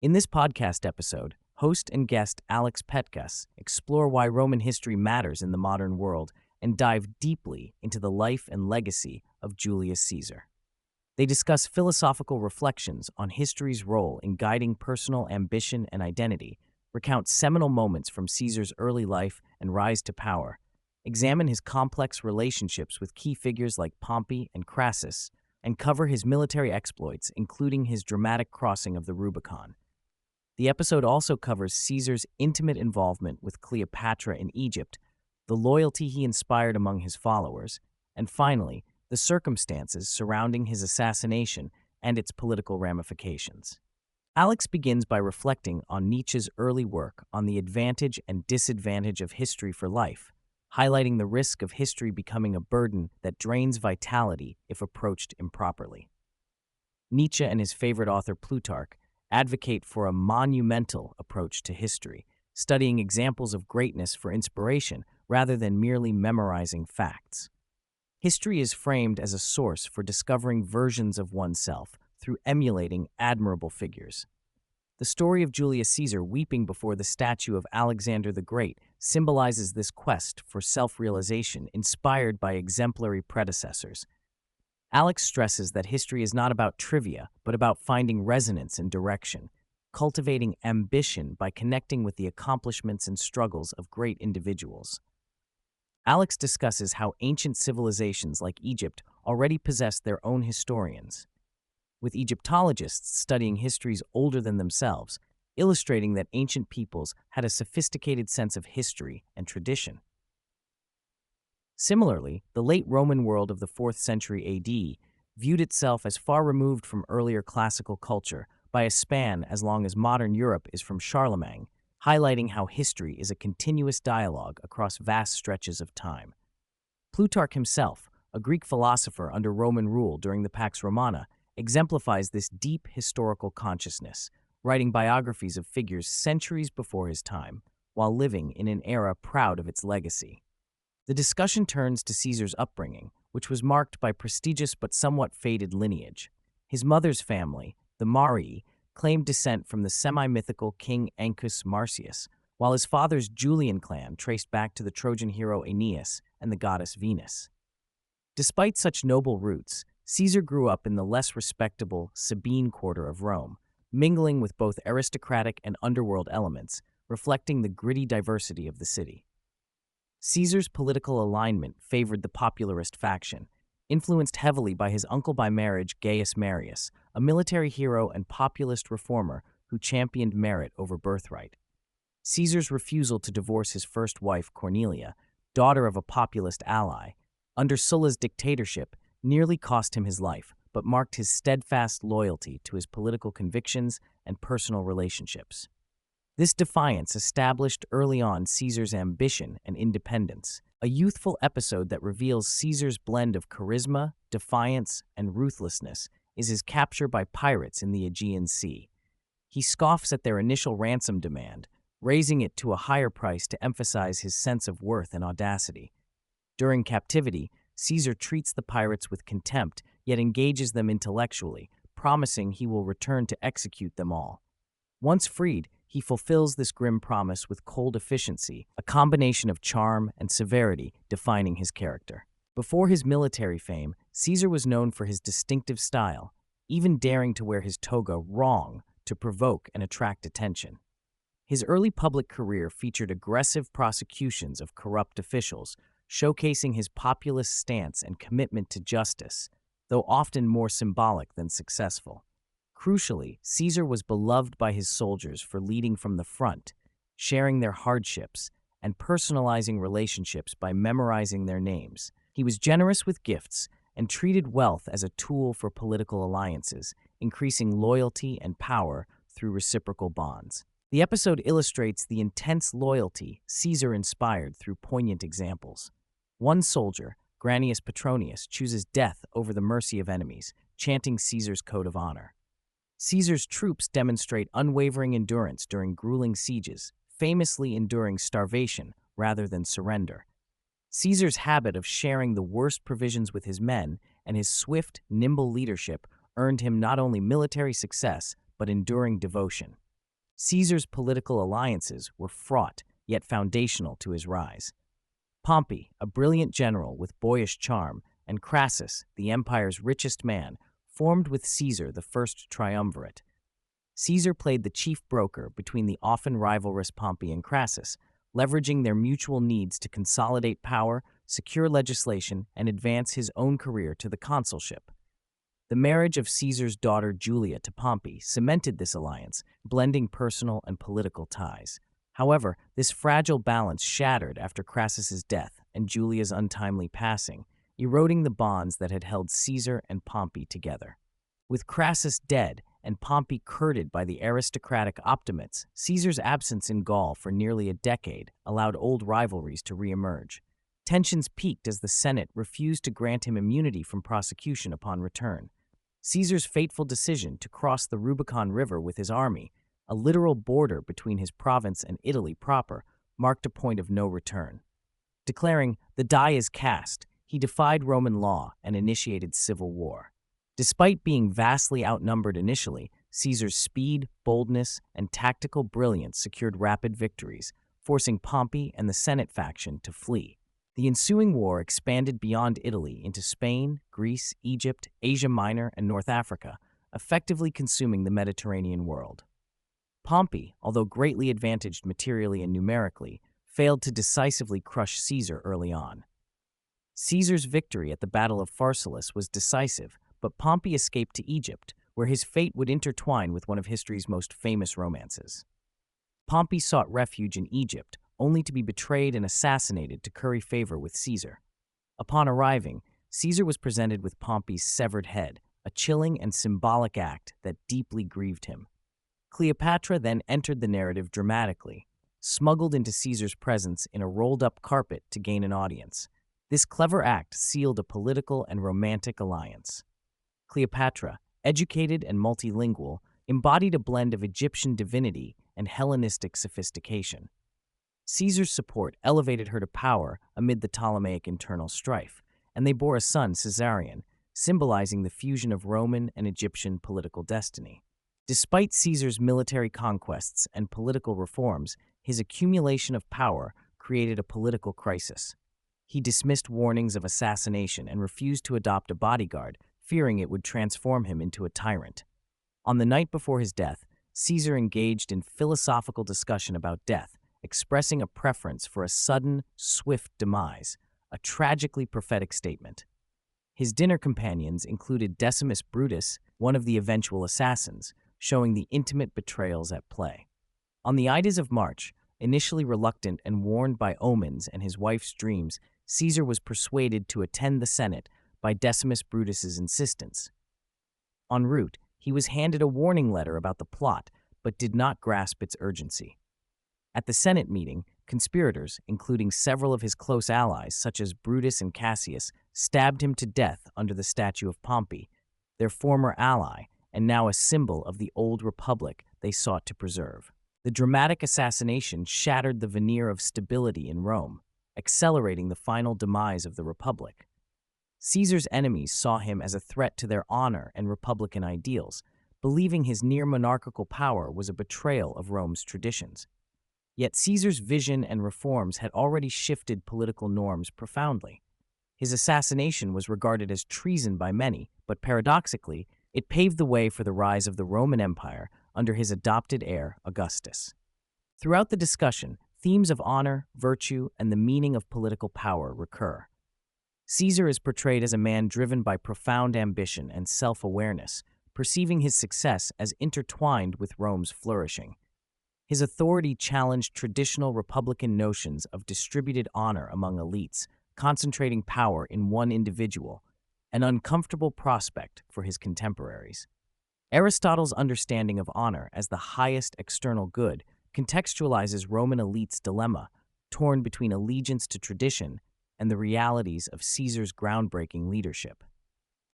In this podcast episode, host and guest Alex Petkas explore why Roman history matters in the modern world and dive deeply into the life and legacy of Julius Caesar. They discuss philosophical reflections on history's role in guiding personal ambition and identity, recount seminal moments from Caesar's early life and rise to power, examine his complex relationships with key figures like Pompey and Crassus, and cover his military exploits, including his dramatic crossing of the Rubicon. The episode also covers Caesar's intimate involvement with Cleopatra in Egypt, the loyalty he inspired among his followers, and finally, the circumstances surrounding his assassination and its political ramifications. Alex begins by reflecting on Nietzsche's early work on the advantage and disadvantage of history for life, highlighting the risk of history becoming a burden that drains vitality if approached improperly. Nietzsche and his favorite author Plutarch advocate for a monumental approach to history, studying examples of greatness for inspiration rather than merely memorizing facts. History is framed as a source for discovering versions of oneself through emulating admirable figures. The story of Julius Caesar weeping before the statue of Alexander the Great symbolizes this quest for self-realization inspired by exemplary predecessors. Alex stresses that history is not about trivia, but about finding resonance and direction, cultivating ambition by connecting with the accomplishments and struggles of great individuals. Alex discusses how ancient civilizations like Egypt already possessed their own historians, with Egyptologists studying histories older than themselves, illustrating that ancient peoples had a sophisticated sense of history and tradition. Similarly, the late Roman world of the 4th century AD viewed itself as far removed from earlier classical culture by a span as long as modern Europe is from Charlemagne, highlighting how history is a continuous dialogue across vast stretches of time. Plutarch himself, a Greek philosopher under Roman rule during the Pax Romana, exemplifies this deep historical consciousness, writing biographies of figures centuries before his time, while living in an era proud of its legacy. The discussion turns to Caesar's upbringing, which was marked by prestigious but somewhat faded lineage. His mother's family, the Marii, claimed descent from the semi-mythical king Ancus Marcius, while his father's Julian clan traced back to the Trojan hero Aeneas and the goddess Venus. Despite such noble roots, Caesar grew up in the less respectable Sabine quarter of Rome, mingling with both aristocratic and underworld elements, reflecting the gritty diversity of the city. Caesar's political alignment favored the popularist faction, influenced heavily by his uncle by marriage Gaius Marius, a military hero and populist reformer who championed merit over birthright. Caesar's refusal to divorce his first wife Cornelia, daughter of a populist ally, under Sulla's dictatorship nearly cost him his life, but marked his steadfast loyalty to his political convictions and personal relationships. This defiance established early on Caesar's ambition and independence, a youthful episode that reveals Caesar's blend of charisma, defiance, and ruthlessness is his capture by pirates in the Aegean Sea. He scoffs at their initial ransom demand, raising it to a higher price to emphasize his sense of worth and audacity. During captivity, Caesar treats the pirates with contempt, yet engages them intellectually, promising he will return to execute them all. Once freed, he fulfills this grim promise with cold efficiency, a combination of charm and severity defining his character. Before his military fame, Caesar was known for his distinctive style, even daring to wear his toga wrong to provoke and attract attention. His early public career featured aggressive prosecutions of corrupt officials, showcasing his populist stance and commitment to justice, though often more symbolic than successful. Crucially, Caesar was beloved by his soldiers for leading from the front, sharing their hardships, and personalizing relationships by memorizing their names. He was generous with gifts and treated wealth as a tool for political alliances, increasing loyalty and power through reciprocal bonds. The episode illustrates the intense loyalty Caesar inspired through poignant examples. One soldier, Granius Petronius, chooses death over the mercy of enemies, chanting Caesar's code of honor. Caesar's troops demonstrate unwavering endurance during grueling sieges, famously enduring starvation rather than surrender. Caesar's habit of sharing the worst provisions with his men and his swift, nimble leadership earned him not only military success, but enduring devotion. Caesar's political alliances were fraught, yet foundational to his rise. Pompey, a brilliant general with boyish charm, and Crassus, the empire's richest man, formed with Caesar the first triumvirate. Caesar played the chief broker between the often rivalrous Pompey and Crassus, leveraging their mutual needs to consolidate power, secure legislation, and advance his own career to the consulship. The marriage of Caesar's daughter Julia to Pompey cemented this alliance, blending personal and political ties. However, this fragile balance shattered after Crassus's death and Julia's untimely passing, eroding the bonds that had held Caesar and Pompey together. With Crassus dead and Pompey courted by the aristocratic Optimates, Caesar's absence in Gaul for nearly a decade allowed old rivalries to reemerge. Tensions peaked as the Senate refused to grant him immunity from prosecution upon return. Caesar's fateful decision to cross the Rubicon River with his army, a literal border between his province and Italy proper, marked a point of no return. Declaring, "The die is cast," he defied Roman law and initiated civil war. Despite being vastly outnumbered initially, Caesar's speed, boldness, and tactical brilliance secured rapid victories, forcing Pompey and the Senate faction to flee. The ensuing war expanded beyond Italy into Spain, Greece, Egypt, Asia Minor, and North Africa, effectively consuming the Mediterranean world. Pompey, although greatly advantaged materially and numerically, failed to decisively crush Caesar early on. Caesar's victory at the Battle of Pharsalus was decisive, but Pompey escaped to Egypt, where his fate would intertwine with one of history's most famous romances. Pompey sought refuge in Egypt, only to be betrayed and assassinated to curry favor with Caesar. Upon arriving, Caesar was presented with Pompey's severed head, a chilling and symbolic act that deeply grieved him. Cleopatra then entered the narrative dramatically, smuggled into Caesar's presence in a rolled-up carpet to gain an audience. This clever act sealed a political and romantic alliance. Cleopatra, educated and multilingual, embodied a blend of Egyptian divinity and Hellenistic sophistication. Caesar's support elevated her to power amid the Ptolemaic internal strife, and they bore a son, Caesarion, symbolizing the fusion of Roman and Egyptian political destiny. Despite Caesar's military conquests and political reforms, his accumulation of power created a political crisis. He dismissed warnings of assassination and refused to adopt a bodyguard, fearing it would transform him into a tyrant. On the night before his death, Caesar engaged in philosophical discussion about death, expressing a preference for a sudden, swift demise, a tragically prophetic statement. His dinner companions included Decimus Brutus, one of the eventual assassins, showing the intimate betrayals at play. On the Ides of March, initially reluctant and warned by omens and his wife's dreams, Caesar was persuaded to attend the Senate by Decimus Brutus's insistence. En route, he was handed a warning letter about the plot, but did not grasp its urgency. At the Senate meeting, conspirators, including several of his close allies such as Brutus and Cassius, stabbed him to death under the statue of Pompey, their former ally, and now a symbol of the old republic they sought to preserve. The dramatic assassination shattered the veneer of stability in Rome, accelerating the final demise of the republic. Caesar's enemies saw him as a threat to their honor and republican ideals, believing his near-monarchical power was a betrayal of Rome's traditions. Yet Caesar's vision and reforms had already shifted political norms profoundly. His assassination was regarded as treason by many, but paradoxically, it paved the way for the rise of the Roman Empire under his adopted heir, Augustus. Throughout the discussion, themes of honor, virtue, and the meaning of political power recur. Caesar is portrayed as a man driven by profound ambition and self-awareness, perceiving his success as intertwined with Rome's flourishing. His authority challenged traditional republican notions of distributed honor among elites, concentrating power in one individual, an uncomfortable prospect for his contemporaries. Aristotle's understanding of honor as the highest external good contextualizes Roman elites' dilemma, torn between allegiance to tradition and the realities of Caesar's groundbreaking leadership.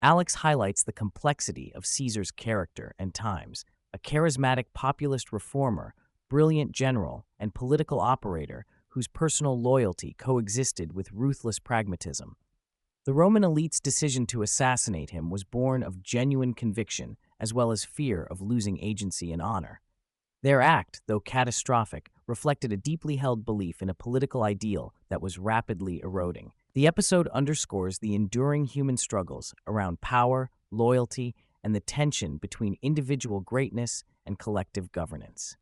Alex highlights the complexity of Caesar's character and times, a charismatic populist reformer, brilliant general, and political operator whose personal loyalty coexisted with ruthless pragmatism. The Roman elite's decision to assassinate him was born of genuine conviction as well as fear of losing agency and honor. Their act, though catastrophic, reflected a deeply held belief in a political ideal that was rapidly eroding. The episode underscores the enduring human struggles around power, loyalty, and the tension between individual greatness and collective governance.